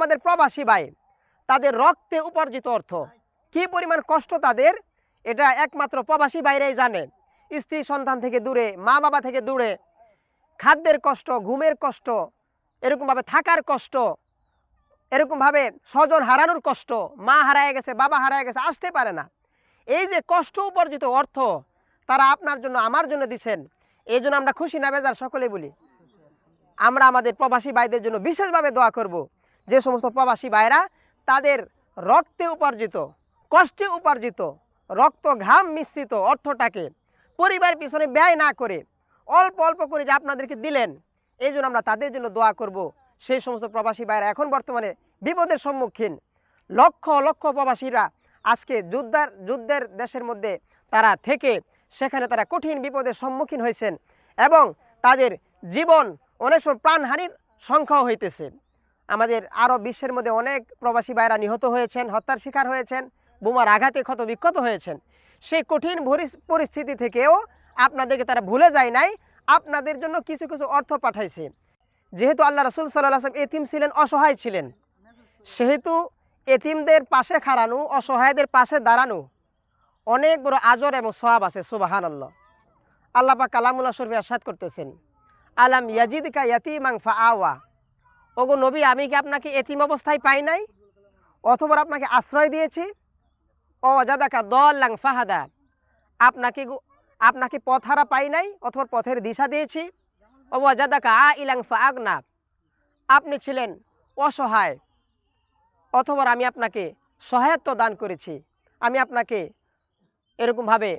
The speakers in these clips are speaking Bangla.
আমাদের প্রবাসী ভাই তাদের রক্তে উপার্জিত অর্থ কি পরিমাণ কষ্ট তাদের, এটা একমাত্র প্রবাসী ভাইরাই জানে। স্ত্রী সন্তান থেকে দূরে, মা বাবা থেকে দূরে, খাদ্যের কষ্ট, ঘুমের কষ্ট, এরকমভাবে থাকার কষ্ট, এরকমভাবে স্বজন হারানোর কষ্ট, মা হারায় গেছে, বাবা হারায় গেছে, আসতে পারে না। এই যে কষ্ট উপার্জিত অর্থ তারা আপনার জন্য আমার জন্য দিচ্ছেন, এই জন্য আমরা খুশি না বেজার সকলে বলি। আমরা আমাদের প্রবাসী ভাইদের জন্য বিশেষভাবে দোয়া করব, যে সমস্ত প্রবাসী ভাইরা তাদের রক্তে উপার্জিত, কষ্টে উপার্জিত, রক্ত ঘাম মিশ্রিত অর্থটাকে পরিবারের পিছনে ব্যয় না করে অল্প অল্প করে যে আপনাদেরকে দিলেন, এই জন্য আমরা তাদের জন্য দোয়া করব। সেই সমস্ত প্রবাসী ভাইরা এখন বর্তমানে বিপদের সম্মুখীন, লক্ষ লক্ষ প্রবাসীরা আজকে যুদ্ধের দেশের মধ্যে তারা থেকে সেখানে তারা কঠিন বিপদের সম্মুখীন হয়েছেন এবং তাদের জীবন অনেক সময় প্রাণহানির সংখ্যাও হইতেছে। আমাদের আরও বিশ্বের মধ্যে অনেক প্রবাসী ভাইরা নিহত হয়েছেন, হত্যার শিকার হয়েছেন, বোমার আঘাতে ক্ষত বিক্ষত হয়েছেন। সেই কঠিন পরিস্থিতি থেকেও আপনাদেরকে তারা ভুলে যায় নাই, আপনাদের জন্য কিছু কিছু অর্থ পাঠাইছে। যেহেতু আল্লাহ রাসূল সাল্লাল্লাহু আলাইহি ওয়াসাল্লাম এতিম ছিলেন, অসহায় ছিলেন, সেহেতু এতিমদের পাশে খাড়ানো, অসহায়দের পাশে দাঁড়ানো অনেক বড় আজর এবং সওয়াব আছে। সুবহানাল্লাহ। আল্লাহ পাক কালামুল্লাহ শরীফে ইরশাদ করতেছেন, আলাম ইয়াজিদকা ইয়াতীমান ফাআওয়া। ওগো নবী, আমি কি আপনাকে এতিম অবস্থায় পাই নাই, অথবা আপনাকে আশ্রয় দিয়েছি? ও ওয়াজাদাকা দাল্লান ফাহাদা, আপনাকে পথহারা পাই নাই, অথবা পথের দিশা দিয়েছি? ও ওয়াজাদাকা আইলান ফাআগনা, আপনি ছিলেন অসহায়, অথবা আমি আপনাকে সহায়ত্ব দান করেছি। আমি আপনাকে এরকমভাবে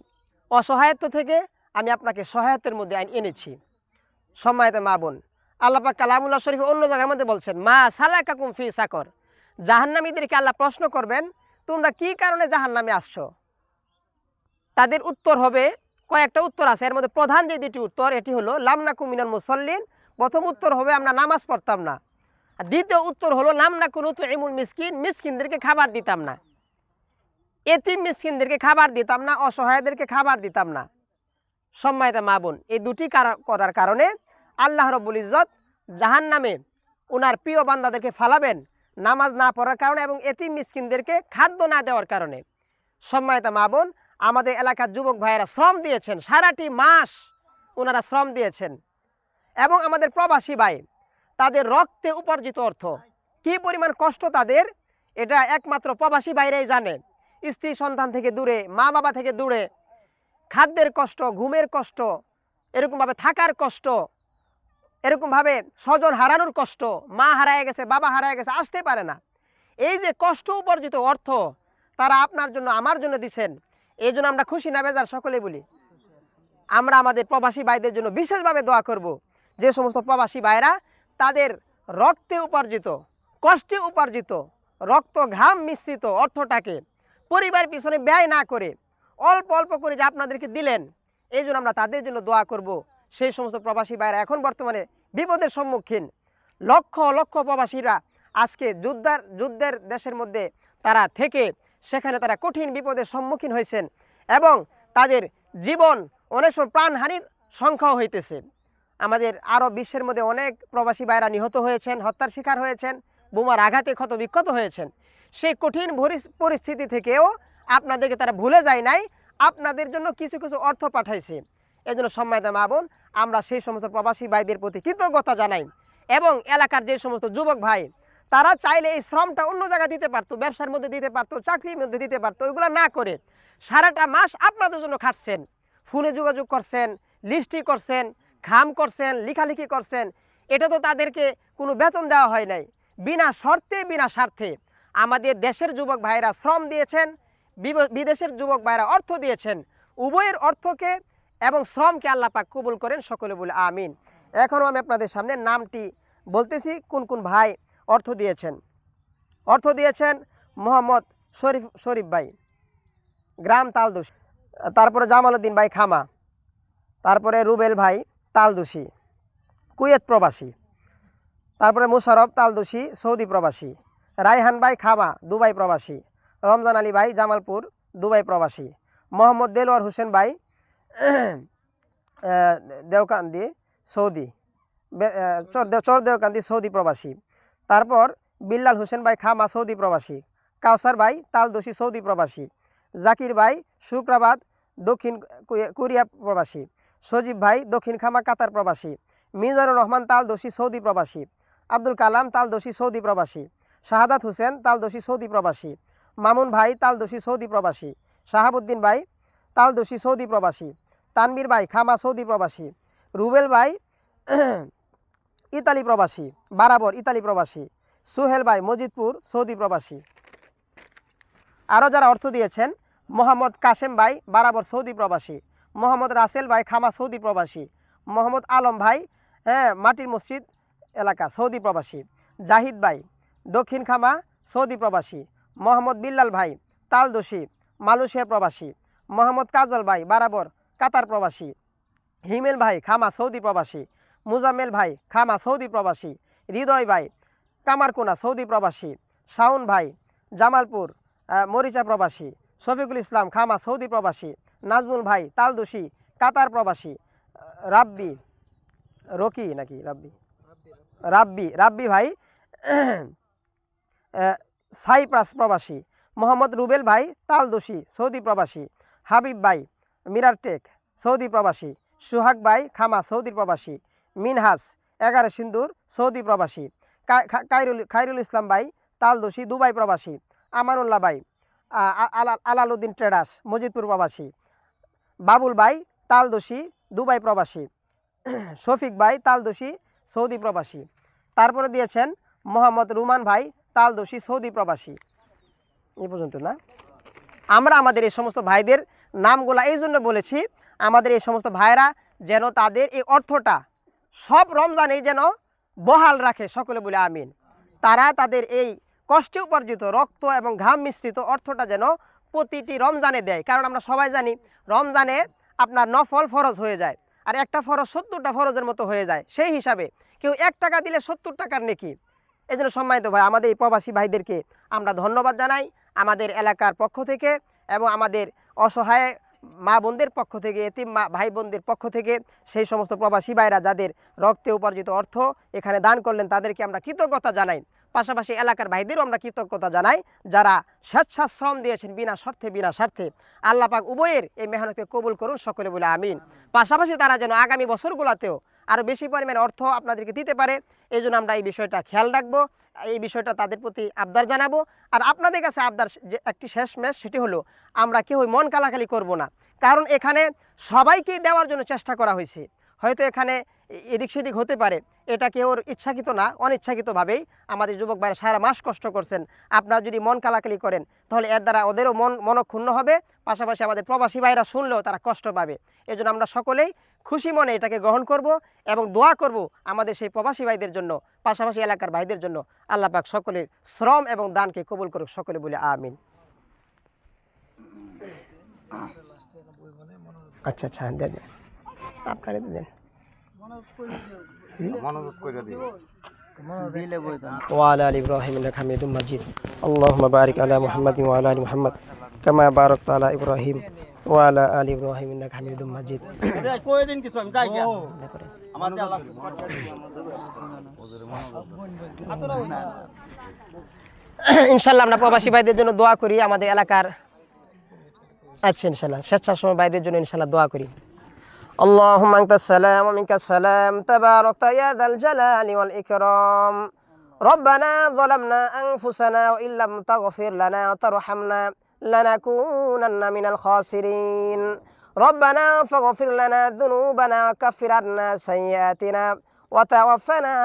অসহায়ত্ব থেকে আমি আপনাকে সহায়তার মধ্যে এনেছি। সম্মানিত মা বোন, আল্লাহ পাক কালামুল্লাহ শরীফে অন্য জায়গার মধ্যে বলছেন, মা সালাকাকুম ফি সাকর, জাহান্নামীদেরকে আল্লাহ প্রশ্ন করবেন, তোমরা কি কারণে জাহান্নামে আসছো? তাদের উত্তর হবে, কয়েকটা উত্তর আছে, এর মধ্যে প্রধান যে দুটি উত্তর এটি হলো লাম নাকু মিনাল মুসাল্লিন। প্রথম উত্তর হবে আমরা নামাজ পড়তাম না। আর দ্বিতীয় উত্তর হলো লাম নাকু নুতঈমুল মিসকিন, মিসকিনদেরকে খাবার দিতাম না, এতিম মিসকিনদেরকে খাবার দিতাম না, অসহায়দেরকে খাবার দিতাম না। সম্মানিত মা বোন, এই দুটি করার কারণে আল্লাহ রাব্বুল ইজ্জত জাহান্নামে ওনার প্রিয় বান্দাদেরকে ফালাবেন, নামাজ না পড়ার কারণে এবং এতিম মিসকিনদেরকে খাদ্য না দেওয়ার কারণে। সম্মানিত মা বোন, আমাদের এলাকার যুবক ভাইয়েরা শ্রম দিয়েছেন, সারাটি মাস ওনারা শ্রম দিয়েছেন, এবং আমাদের প্রবাসী ভাই তাদের রক্তে উপার্জিত অর্থ কি পরিমাণ কষ্ট তাদের, এটা একমাত্র প্রবাসী ভাইরাই জানে। স্ত্রী সন্তান থেকে দূরে, মা বাবা থেকে দূরে, খাদ্যের কষ্ট, ঘুমের কষ্ট, এরকমভাবে থাকার কষ্ট, এরকমভাবে স্বজন হারানোর কষ্ট, মা হারায় গেছে, বাবা হারায় গেছে, আসতে পারে না। এই যে কষ্ট উপার্জিত অর্থ তারা আপনার জন্য আমার জন্য দিচ্ছেন, এই জন্য আমরা খুশি না বেজার সকলে বলি। আমরা আমাদের প্রবাসী ভাইদের জন্য বিশেষভাবে দোয়া করব, যে সমস্ত প্রবাসী ভাইরা তাদের রক্তে উপার্জিত, কষ্টে উপার্জিত, রক্ত ঘাম মিশ্রিত অর্থটাকে পরিবারের পিছনে ব্যয় না করে অল্প অল্প করে যে আপনাদেরকে দিলেন, এই জন্য আমরা তাদের জন্য দোয়া করব। সেই সমস্ত প্রবাসী ভাইরা এখন বর্তমানে বিপদের সম্মুখীন, লক্ষ লক্ষ প্রবাসীরা আজকে যুদ্ধের দেশের মধ্যে তারা থেকে সেখানে তারা কঠিন বিপদের সম্মুখীন হয়েছেন এবং তাদের জীবন অনেক সময় প্রাণহানির সংখ্যাও হইতেছে। আমাদের আরও বিশ্বের মধ্যে অনেক প্রবাসী ভাইরা নিহত হয়েছেন, হত্যার শিকার হয়েছেন, বোমার আঘাতে ক্ষত বিক্ষত হয়েছেন। সেই কঠিন পরিস্থিতি থেকেও আপনাদেরকে তারা ভুলে যায় নাই, আপনাদের জন্য কিছু কিছু অর্থ পাঠাইছে। এই জন্য সম্মানিত মা বোন, আমরা সেই সমস্ত প্রবাসী ভাইদের প্রতি কৃতজ্ঞতা জানাই। এবং এলাকার যে সমস্ত যুবক ভাই তারা চাইলে এই শ্রমটা অন্য জায়গায় দিতে পারতো, ব্যবসার মধ্যে দিতে পারতো, চাকরির মধ্যে দিতে পারতো, ওইগুলো না করে সারাটা মাস আপনাদের জন্য খাটছেন, ফোনে যোগাযোগ করছেন, লিস্টি করছেন, খাম করছেন, লিখালিখি করছেন, এটা তো তাদেরকে কোনো বেতন দেওয়া হয় নাই, বিনা শর্তে বিনা স্বার্থে আমাদের দেশের যুবক ভাইরা শ্রম দিয়েছেন, বিদেশের যুবক ভাইরা অর্থ দিয়েছেন। উভয়ের অর্থকে এবং শ্রমকে আল্লাহ পাক কবুল করেন, সকলে বলে আমিন। এখনও আমি আপনাদের সামনে নামটি বলতেছি কোন কোন ভাই অর্থ দিয়েছেন। মোহাম্মদ শরীফ ভাই, গ্রাম তালদুসি, তারপরে জামালউদ্দিন ভাই খামা, তারপরে রুবেল ভাই তালদুসি কুয়েত প্রবাসী, তারপরে মুশারফ তালদুসি সৌদি প্রবাসী, রায়হান ভাই খামা দুবাই প্রবাসী, রমজান আলী ভাই জামালপুর দুবাই প্রবাসী, মোহাম্মদ দেলোয়ার হোসেন ভাই দেওকান্দি সৌদি, চর দেওকান্দি সৌদি প্রবাসী, তারপর বিল্লাল হোসেন ভাই খামা সৌদি প্রবাসী, কাউসার ভাই তালদোষী সৌদি প্রবাসী, জাকির ভাই শুক্রাবাদ দক্ষিণ কোরিয়া প্রবাসী, সজীব ভাই দক্ষিণ খামা কাতার প্রবাসী, মিজানুর রহমান তালদোষী সৌদি প্রবাসী, আব্দুল কালাম তালদোষী সৌদি প্রবাসী, শাহাদাত হোসেন তালদোষী সৌদি প্রবাসী, মামুন ভাই তালদোষী সৌদি প্রবাসী, শাহাবুদ্দিন ভাই তালদোষী সৌদি প্রবাসী, তানবীর ভাই খামা সৌদি প্রবাসী, রুবেল ভাই ইতালি প্রবাসী বারাবর ইতালি প্রবাসী, সুহেল ভাই মজিদপুর সৌদি প্রবাসী। আরও যারা অর্থ দিয়েছেন, মোহাম্মদ কাশেম ভাই বারাবর সৌদি প্রবাসী, মোহাম্মদ রাসেল ভাই খামা সৌদি প্রবাসী, মোহাম্মদ আলম ভাই মাটির মসজিদ এলাকা সৌদি প্রবাসী, জাহিদ ভাই দক্ষিণ খামা সৌদি প্রবাসী, মোহাম্মদ বিল্লাল ভাই তালদোষী মালয়েশিয়া প্রবাসী, মোহাম্মদ কাজল ভাই বারাবর কাতার প্রবাসী, হিমেল ভাই খামা সৌদি প্রবাসী, মুজাম্মেল ভাই খামা সৌদি প্রবাসী, হৃদয় ভাই কামারকোনা সৌদি প্রবাসী, শাউন ভাই জামালপুর মরিচা প্রবাসী, শফিকুল ইসলাম খামা সৌদি প্রবাসী, নাজমুল ভাই তালদোষী কাতার প্রবাসী, রাব্বি রকি নাকি রাব্বি ভাই সাইপ্রাস প্রবাসী, মোহাম্মদ রুবেল ভাই তালদোষী সৌদি প্রবাসী, হাবিব ভাই মিরারটেক সৌদি প্রবাসী, সুহাগ ভাই খামা সৌদি প্রবাসী, মিনহাস 11 সিন্দুর সৌদি প্রবাসী, খায়রুল ইসলাম ভাই তালদোষী দুবাই প্রবাসী, আমানুল্লাহ ভাই আলালউদ্দিন ট্রেডার্স মজিদপুর প্রবাসী, বাবুল ভাই তালদোষী দুবাই প্রবাসী, শফিক ভাই তালদোষী সৌদি প্রবাসী। তারপরে দিয়েছেন মোহাম্মদ রুমান ভাই তালদোষী সৌদি প্রবাসী। এই পর্যন্ত না? আমরা আমাদের এই সমস্ত ভাইদের নামগুলা এই জন্য বলেছি, আমাদের এই সমস্ত ভাইরা যেন তাদের এই অর্থটা সব রমজানেই যেন বহাল রাখে, সকলে বলে আমিন। তারা তাদের এই কষ্টে উপার্জিত রক্ত এবং ঘাম মিশ্রিত অর্থটা যেন প্রতিটি রমজানে দেয়। কারণ আমরা সবাই জানি রমজানে আপনার নফল ফরজ হয়ে যায়, আর একটা ফরজ 70টা ফরজের মতো হয়ে যায়। সেই হিসাবে কেউ 1 টাকা দিলে 70 টাকার নেকি। এই জন্য সম্মানিত ভাই, আমাদের এই প্রবাসী ভাইদেরকে আমরা ধন্যবাদ জানাই আমাদের এলাকার পক্ষ থেকে এবং আমাদের অসহায় মা বোনদের পক্ষ থেকে, এতিম ভাই বোনদের পক্ষ থেকে। সেই সমস্ত প্রবাসী ভাইরা যাদের রক্তে উপার্জিত অর্থ এখানে দান করলেন তাদেরকে আমরা কৃতজ্ঞতা জানাই। পাশাপাশি এলাকার ভাইদেরও আমরা কৃতজ্ঞতা জানাই যারা স্বেচ্ছাশ্রম দিয়েছেন বিনা স্বার্থে। আল্লাহ পাক উভয়ের এই মেহনতকে কবুল করুন, সকলে বলে আমিন। পাশাপাশি তারা যেন আগামী বছরগুলোতেও আরও বেশি পরিমাণে অর্থ আপনাদেরকে দিতে পারে, এই জন্য আমরা এই বিষয়টা খেয়াল রাখবো, এই বিষয়টা তাদের প্রতি আবদার জানাবো। আর আপনাদের কাছে আবদার যে একটি শেষমেশ, সেটি হলো আমরা কেউ মন কালাকালি করব না। কারণ এখানে সবাইকেই দেওয়ার জন্য চেষ্টা করা হয়েছে। হয়তো এখানে এদিক সেদিক হতে পারে, এটা কেউ ইচ্ছাকৃত না, অনিচ্ছাকৃতভাবেই আমাদের যুবক ভাইরা সারা মাস কষ্ট করছেন। আপনারা যদি মন কালাকালি করেন তাহলে এর দ্বারা ওদেরও মনক্ষুণ্ণ হবে, পাশাপাশি আমাদের প্রবাসী ভাইরা শুনলেও তারা কষ্ট পাবে। এজন্য আমরা সকলেই খুশি মনে এটাকে গ্রহণ করব এবং দোয়া করব আমাদের সেই প্রবাসী ভাইদের জন্য, পাশাপাশি এলাকার ভাইদের জন্য। আল্লাহ পাক সকলের শ্রম এবং দানকে কবুল করুক, সকলে বলে আমিন। আচ্ছা দেন, আপনারা দেন। وعلى آل إبراهيم إنك حميد مجيد اللهم بارك على محمد وعلى آل محمد كما باركت على إبراهيم وعلى آل إبراهيم إنك حميد مجيد ইনশাআল্লাহ আমরা প্রবাসী ভাইদের জন্য দোয়া করি, আমাদের এলাকার। আচ্ছা ইনশাআল্লাহ স্বেচ্ছাশ্রমী ভাইদের জন্য ইনশাআল্লাহ দোয়া করি। اللهم أنت السلام ومنك السلام تبارك يا ذا الجلال والإكرام ربنا ظلمنا أنفسنا وإن لم تغفر لنا وترحمنا لنكونن من الخاسرين ربنا فاغفر لنا ذنوبنا وكفر عنا سيئاتنا وتوفنا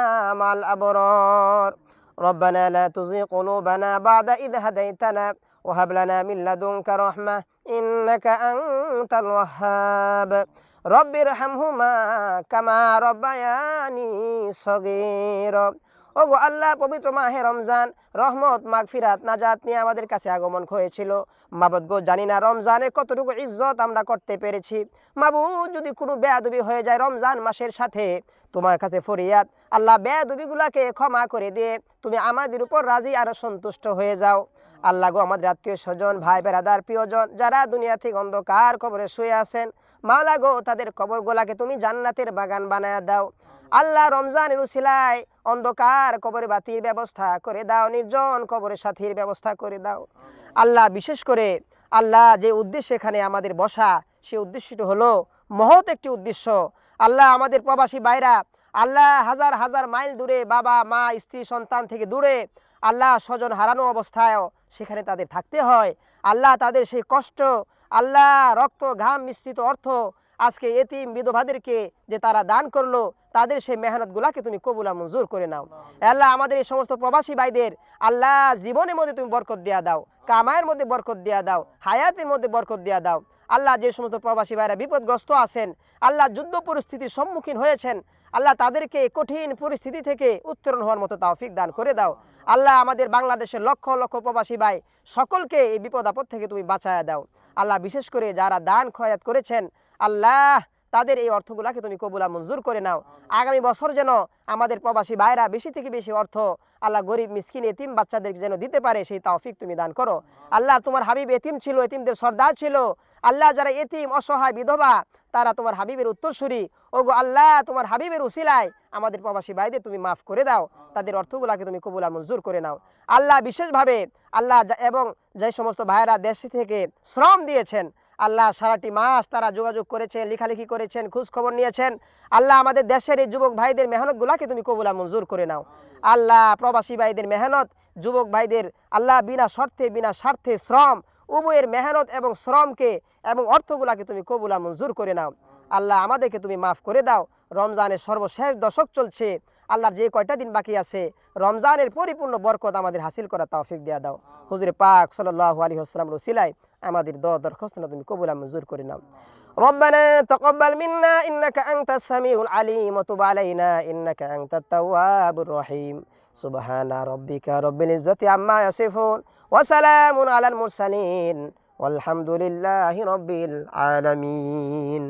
مع الأبرار ربنا لا تزغ قلوبنا بعد إذ هديتنا وهب لنا من لدنك رحمة إنك أنت الوهاب رب ارحمهما كما ربياني صغيرا। ওগো আল্লাহ, পবিত্র মাহে রমজান রহমত মাগফিরাত নাজাত নিয়ে আমাদের কাছে আগমন হয়েছিল। মাবুদ গো, জানি না রমজানের কতটুকু ইজ্জত আমরা করতে পেরেছি। মাবুদ, যদি কোনো বেয়াদবি হয়ে যায় রমজান মাসের সাথে, তোমার কাছে ফরিয়াদ আল্লাহ, বেয়াদবিগুলাকে ক্ষমা করে দিয়ে তুমি আমাদের উপর রাজি আর সন্তুষ্ট হয়ে যাও। আল্লাহ গো, আমাদের আত্মীয় স্বজন, ভাই বেরাদার, প্রিয়জন যারা দুনিয়া থেকে অন্ধকার কবরে শুয়ে আছেন, মাওলা গো, তাদের কবরগুলাকে তুমি জান্নাতের বাগান বানায়া দাও। আল্লাহ, রমজানের উসিলায় অন্ধকার কবরে বাতির ব্যবস্থা করে দাও, নির্জন কবরে সাথীর ব্যবস্থা করে দাও। আল্লাহ বিশেষ করে আল্লাহ যে উদ্দেশ্যে এখানে আমাদের বসা, সে উদ্দেশ্যটি হলো মহৎ একটি উদ্দেশ্য। আল্লাহ আমাদের প্রবাসী ভাইরা আল্লাহ হাজার হাজার মাইল দূরে, বাবা মা স্ত্রী সন্তান থেকে দূরে, আল্লাহ স্বজন হারানো অবস্থায়ও সেখানে তাদের থাকতে হয়। আল্লাহ তাদের সেই কষ্ট, আল্লাহ রক্ত ঘাম মিশ্রিত অর্থ আজকে এতিম বিধবাদেরকে যে তারা দান করলো, তাদের সেই মেহনতগুলাকে তুমি কবুল আর মঞ্জুর করে নাও। আল্লাহ আমাদের এই সমস্ত প্রবাসী ভাইদের আল্লাহ জীবনের মধ্যে তুমি বরকত দেয়া দাও, কামায়ের মধ্যে বরকত দেয়া দাও, হায়াতের মধ্যে বরকত দেয়া দাও। আল্লাহ যে সমস্ত প্রবাসী ভাইরা বিপদগ্রস্ত আছেন, আল্লাহ যুদ্ধ পরিস্থিতির সম্মুখীন হয়েছেন, আল্লাহ তাদেরকে কঠিন পরিস্থিতি থেকে উত্তরণ হওয়ার মতো তৌফিক দান করে দাও। আল্লাহ আমাদের বাংলাদেশের লক্ষ লক্ষ প্রবাসী ভাই সকলকে এই বিপদ আপদ থেকে তুমি বাঁচায়া দাও। আল্লাহ বিশেষ করে যারা দান খয়াত করেছেন, আল্লাহ তাদের এই অর্থগুলাকে তুমি কবুল আর মঞ্জুর করে নাও। আগামী বছর যেন আমাদের প্রবাসী ভাইরা বেশি থেকে বেশি অর্থ আল্লাহ গরিব মিসকিন এতিম বাচ্চাদের যেন দিতে পারে, সেই তৌফিক তুমি দান করো। আল্লাহ তোমার হাবিব এতিম ছিল, এতিমদের সর্দার ছিল। আল্লাহ যারা এতিম অসহায় বিধবা তারা তোমার হাবিবের উত্তরসূরি। ওগো আল্লাহ তোমার হাবিবের উসিলায় আমাদের প্রবাসী ভাইদের তুমি মাফ করে দাও, তাদের অর্থগুলাকে তুমি কবুল আর মঞ্জুর করে নাও। আল্লাহ বিশেষভাবে আল্লাহ এবং যে সমস্ত ভাইরা দেশ থেকে শ্রম দিয়েছেন, আল্লাহ সারাটি মাস তারা যোগাযোগ করেছেন, লেখালেখি করেছেন, খোঁজ খবর নিয়েছেন, আল্লাহ আমাদের দেশের এই যুবক ভাইদের মেহনতগুলাকে তুমি কবুল আর মঞ্জুর করে নাও। আল্লাহ প্রবাসী ভাইদের মেহনত, যুবক ভাইদের আল্লাহ বিনা শর্তে বিনা স্বার্থে শ্রম, উভয়ের মেহনত এবং শ্রমকে এবং অর্থগুলাকে তুমি কবুল আর মঞ্জুর করে নাও। আল্লাহ আমাদেরকে তুমি মাফ করে দাও। রমজানের সর্বশেষ দশক চলছে, আল্লাহর যে কয়টা দিন বাকি আছে, রমজানের পরিপূর্ণ বরকত আমাদের হাসিল করা তৌফিক দেয়া দাও। হুজুর পাক সাল্লাল্লাহু আলাইহি ওয়াসাল্লামের উসিলায় আমাদের দরখাস্ত তুমি কবুল আর মঞ্জুর করে নাও। ربنا تقبل منا إنك أنت السميع العليم وتب علينا إنك أنت التواب الرحيم سبحان ربك رب العزة عما يصفون وسلام على المرسلين والحمد لله رب العالمين.